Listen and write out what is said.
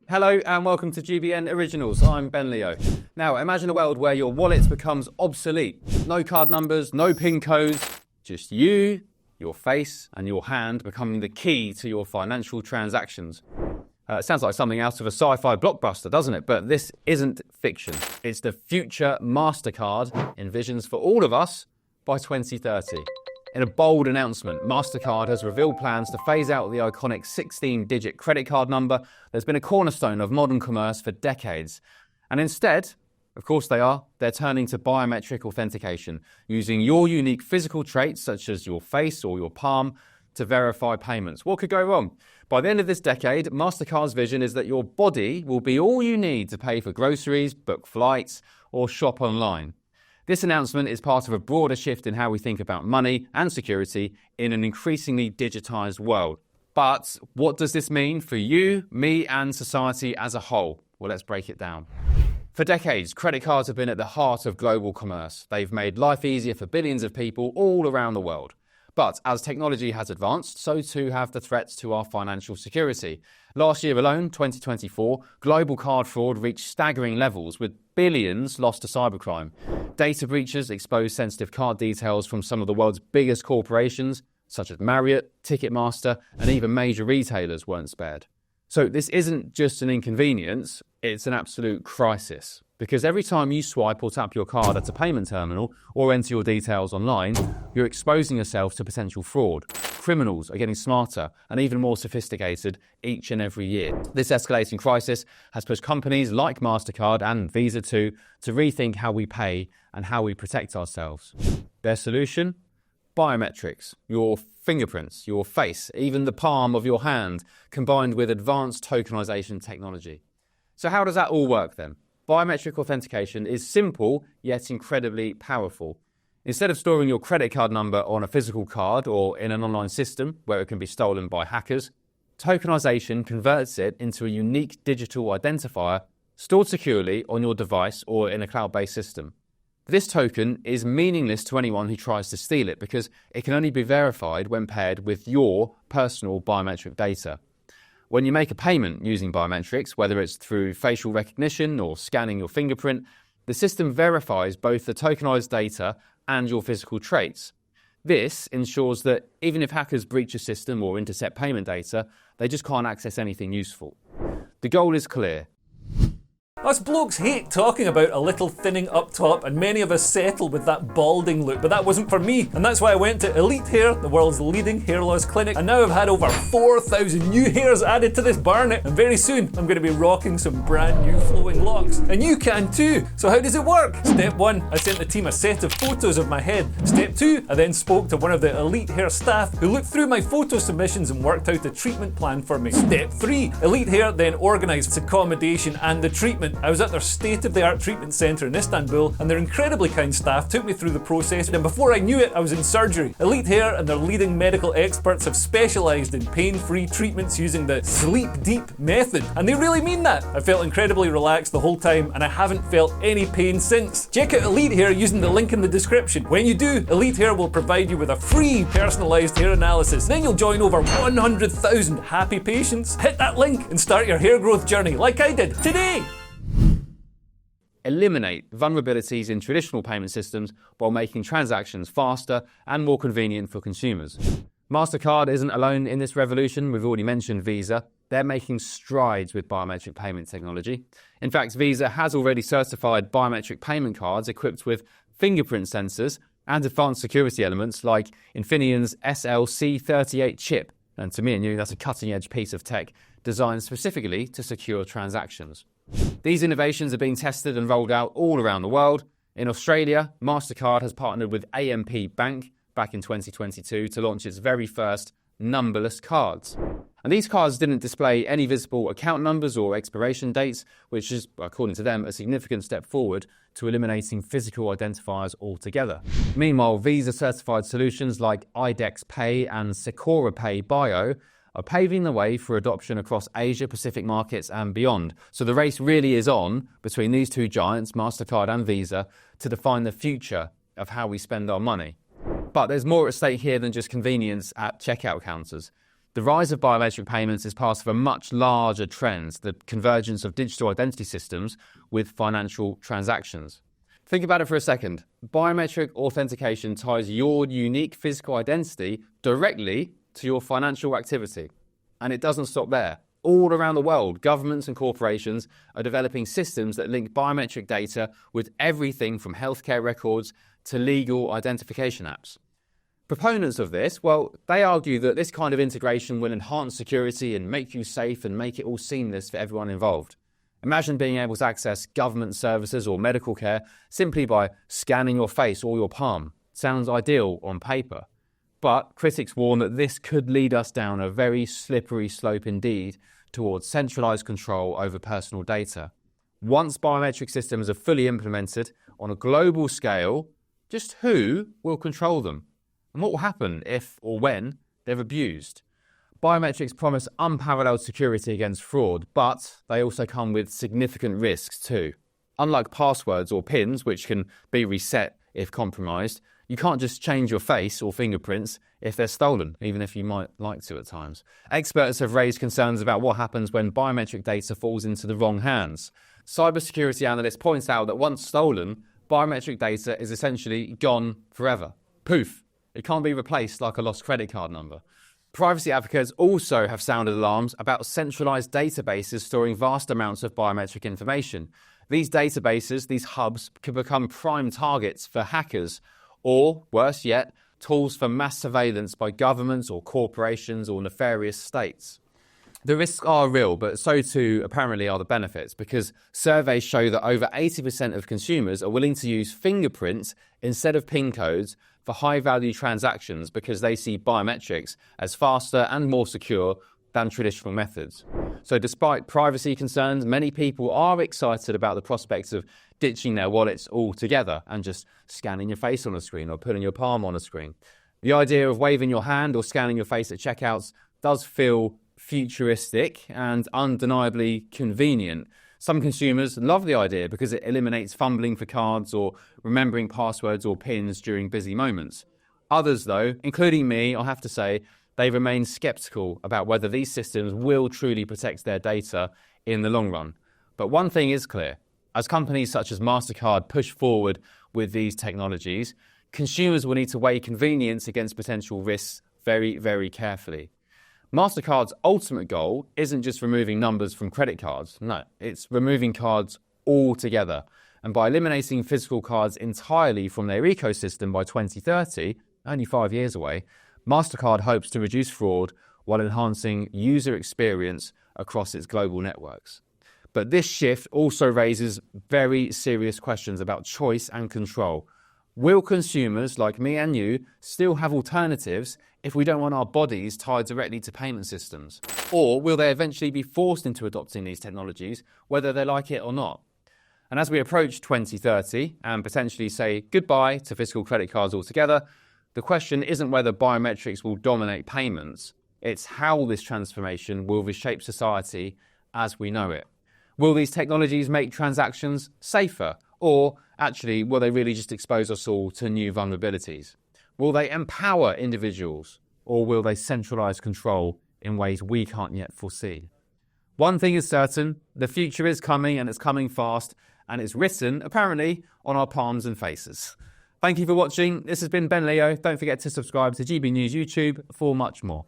Hello and welcome to GBN Originals. I'm Ben Leo. Now imagine a world where your wallet becomes obsolete. No card numbers, no PIN codes, just you, your face and your hand becoming the key to your financial transactions. It sounds like something out of a sci-fi blockbuster, doesn't it? But this isn't fiction. It's the future Mastercard envisions for all of us by 2030. In a bold announcement, Mastercard has revealed plans to phase out the iconic 16-digit credit card number that's been a cornerstone of modern commerce for decades. And instead, of course they're turning to biometric authentication, using your unique physical traits such as your face or your palm to verify payments. What could go wrong? By the end of this decade, Mastercard's vision is that your body will be all you need to pay for groceries, book flights, or shop online. This announcement is part of a broader shift in how we think about money and security in an increasingly digitized world. But what does this mean for you, me, and society as a whole? Well, let's break it down. For decades, credit cards have been at the heart of global commerce. They've made life easier for billions of people all around the world. But as technology has advanced, so too have the threats to our financial security. Last year alone, 2024, global card fraud reached staggering levels, with billions lost to cybercrime. Data breaches exposed sensitive card details from some of the world's biggest corporations, such as Marriott, Ticketmaster, and even major retailers weren't spared. So this isn't just an inconvenience, it's an absolute crisis. Because every time you swipe or tap your card at a payment terminal or enter your details online, you're exposing yourself to potential fraud. Criminals are getting smarter and even more sophisticated each and every year. This escalating crisis has pushed companies like Mastercard and Visa too to rethink how we pay and how we protect ourselves. Their solution? Biometrics, your fingerprints, your face, even the palm of your hand, combined with advanced tokenization technology. So how does that all work then? Biometric authentication is simple, yet incredibly powerful. Instead of storing your credit card number on a physical card or in an online system where it can be stolen by hackers, tokenization converts it into a unique digital identifier stored securely on your device or in a cloud-based system. This token is meaningless to anyone who tries to steal it because it can only be verified when paired with your personal biometric data. When you make a payment using biometrics, whether it's through facial recognition or scanning your fingerprint, the system verifies both the tokenized data and your physical traits. This ensures that even if hackers breach a system or intercept payment data, they just can't access anything useful. The goal is clear. Us blokes hate talking about a little thinning up top, and many of us settle with that balding look, but that wasn't for me, and that's why I went to Elite Hair, the world's leading hair loss clinic, and now I've had over 4,000 new hairs added to this barnet, and very soon I'm going to be rocking some brand new flowing locks, and you can too. So how does it work? Step 1, I sent the team a set of photos of my head. Step 2, I then spoke to one of the Elite Hair staff who looked through my photo submissions and worked out a treatment plan for me. Step 3, Elite Hair then organised accommodation and the treatment. I was at their state-of-the-art treatment centre in Istanbul, and their incredibly kind staff took me through the process, and before I knew it, I was in surgery. Elite Hair and their leading medical experts have specialised in pain-free treatments using the sleep deep method, and they really mean that. I felt incredibly relaxed the whole time, and I haven't felt any pain since. Check out Elite Hair using the link in the description. When you do, Elite Hair will provide you with a free personalised hair analysis. Then you'll join over 100,000 happy patients. Hit that link and start your hair growth journey like I did today. Eliminate vulnerabilities in traditional payment systems while making transactions faster and more convenient for consumers. Mastercard isn't alone in this revolution. We've already mentioned Visa. They're making strides with biometric payment technology. In fact, Visa has already certified biometric payment cards equipped with fingerprint sensors and advanced security elements like Infineon's SLC38 chip. And to me and you, that's a cutting-edge piece of tech designed specifically to secure transactions. These innovations are being tested and rolled out all around the world. In Australia, Mastercard has partnered with AMP Bank back in 2022 to launch its very first numberless cards. And these cards didn't display any visible account numbers or expiration dates, which is, according to them, a significant step forward to eliminating physical identifiers altogether. Meanwhile, Visa-certified solutions like IDEX Pay and Secora Pay Bio are paving the way for adoption across Asia, Pacific markets and beyond. So the race really is on between these two giants, Mastercard and Visa, to define the future of how we spend our money. But there's more at stake here than just convenience at checkout counters. The rise of biometric payments is part of a much larger trend, the convergence of digital identity systems with financial transactions. Think about it for a second. Biometric authentication ties your unique physical identity directly to your financial activity. And it doesn't stop there. All around the world, governments and corporations are developing systems that link biometric data with everything from healthcare records to legal identification apps. Proponents of this, well, they argue that this kind of integration will enhance security and make you safe and make it all seamless for everyone involved. Imagine being able to access government services or medical care simply by scanning your face or your palm. Sounds ideal on paper. But critics warn that this could lead us down a very slippery slope indeed towards centralised control over personal data. Once biometric systems are fully implemented on a global scale, just who will control them? And what will happen if or when they're abused? Biometrics promise unparalleled security against fraud, but they also come with significant risks too. Unlike passwords or PINs, which can be reset if compromised, you can't just change your face or fingerprints if they're stolen, even if you might like to at times. Experts have raised concerns about what happens when biometric data falls into the wrong hands. Cybersecurity analysts point out that once stolen, biometric data is essentially gone forever. Poof! It can't be replaced like a lost credit card number. Privacy advocates also have sounded alarms about centralised databases storing vast amounts of biometric information. These databases, these hubs, can become prime targets for hackers, or, worse yet, tools for mass surveillance by governments or corporations or nefarious states. The risks are real, but so too apparently are the benefits, because surveys show that over 80% of consumers are willing to use fingerprints instead of PIN codes for high-value transactions because they see biometrics as faster and more secure than traditional methods. So despite privacy concerns, many people are excited about the prospects of ditching their wallets altogether and just scanning your face on a screen or putting your palm on a screen. The idea of waving your hand or scanning your face at checkouts does feel futuristic and undeniably convenient. Some consumers love the idea because it eliminates fumbling for cards or remembering passwords or PINs during busy moments. Others, though, including me, I'll have to say, they remain sceptical about whether these systems will truly protect their data in the long run. But one thing is clear. As companies such as Mastercard push forward with these technologies, consumers will need to weigh convenience against potential risks very, very carefully. Mastercard's ultimate goal isn't just removing numbers from credit cards. No, it's removing cards altogether. And by eliminating physical cards entirely from their ecosystem by 2030, only 5 years away, Mastercard hopes to reduce fraud while enhancing user experience across its global networks. But this shift also raises very serious questions about choice and control. Will consumers like me and you still have alternatives if we don't want our bodies tied directly to payment systems? Or will they eventually be forced into adopting these technologies, whether they like it or not? And as we approach 2030 and potentially say goodbye to physical credit cards altogether, the question isn't whether biometrics will dominate payments, it's how this transformation will reshape society as we know it. Will these technologies make transactions safer? Or actually, will they really just expose us all to new vulnerabilities? Will they empower individuals? Or will they centralise control in ways we can't yet foresee? One thing is certain, the future is coming and it's coming fast, and it's written, apparently, on our palms and faces. Thank you for watching. This has been Ben Leo. Don't forget to subscribe to GB News YouTube for much more.